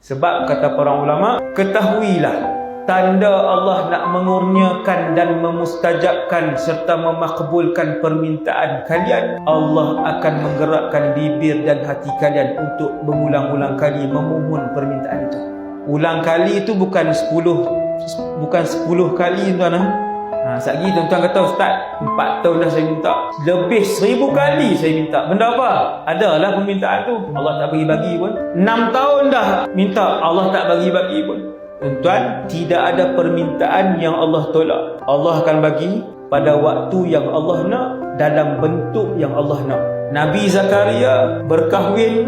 Sebab kata para ulama, ketahuilah tanda Allah nak mengurniakan dan memustajabkan serta memakbulkan permintaan kalian, Allah akan menggerakkan bibir dan hati kalian untuk mengulang-ulang kali memohon permintaan itu. Ulang kali itu bukan 10 kali tuan. Sekali tuan-tuan kata, Ustaz, 4 tahun dah saya minta, lebih 1000 kali saya minta. Benda apa? Adalah permintaan tu, Allah tak bagi-bagi pun. 6 tahun dah minta, Allah tak bagi-bagi pun. Tuan-tuan, tidak ada permintaan yang Allah tolak. Allah akan bagi pada waktu yang Allah nak, dalam bentuk yang Allah nak. Nabi Zakaria berkahwin,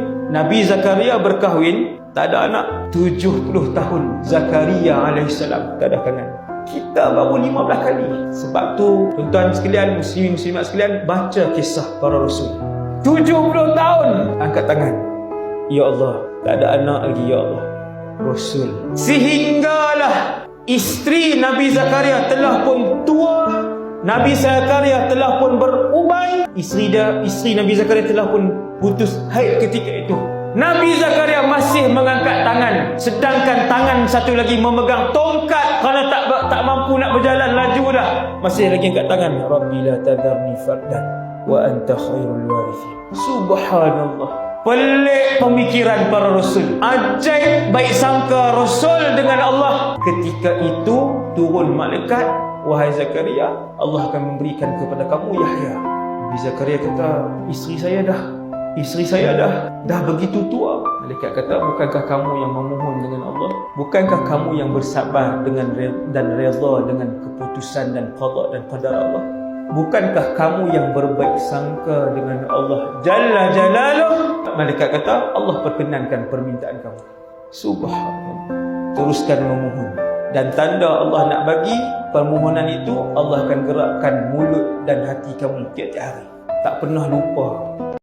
tak ada anak. 70 tahun Zakaria alaihissalam tak ada kanan. Kita baru 15 kali. Sebab tu tuan-tuan sekalian, muslimin muslimat sekalian, baca kisah para rasul. 70 tahun angkat tangan, ya Allah, tak ada anak lagi, ya Allah. Rasul, sehinggalah isteri Nabi Zakaria telah pun tua, Nabi Zakaria telah pun berubai, isteri Nabi Zakaria telah pun putus haid ketika itu. Nabi Zakaria masih mengangkat tangan, sedangkan tangan satu lagi memegang tongkat kerana tak mampu nak berjalan laju dah. Masih lagi angkat tangan, Rabbi la tadharni fardan wa anta khairul warithin. Subhanallah. Pelik pemikiran para rasul. Ajaib baik sangka rasul dengan Allah. Ketika itu turun malaikat, wahai Zakaria, Allah akan memberikan kepada kamu Yahya. Nabi Zakaria kata, isteri saya dah begitu tua. Malaikat kata, bukankah kamu yang memohon dengan Allah? Bukankah kamu yang bersabar dan redha dengan keputusan dan qada dan qadar Allah? Bukankah kamu yang berbaik sangka dengan Allah Jalla Jalaluh? Malaikat kata, Allah perkenankan permintaan kamu. Subhanallah. Teruskan memohon. Dan tanda Allah nak bagi permohonan itu, Allah akan gerakkan mulut dan hati kamu tiap-tiap hari. Tak pernah lupa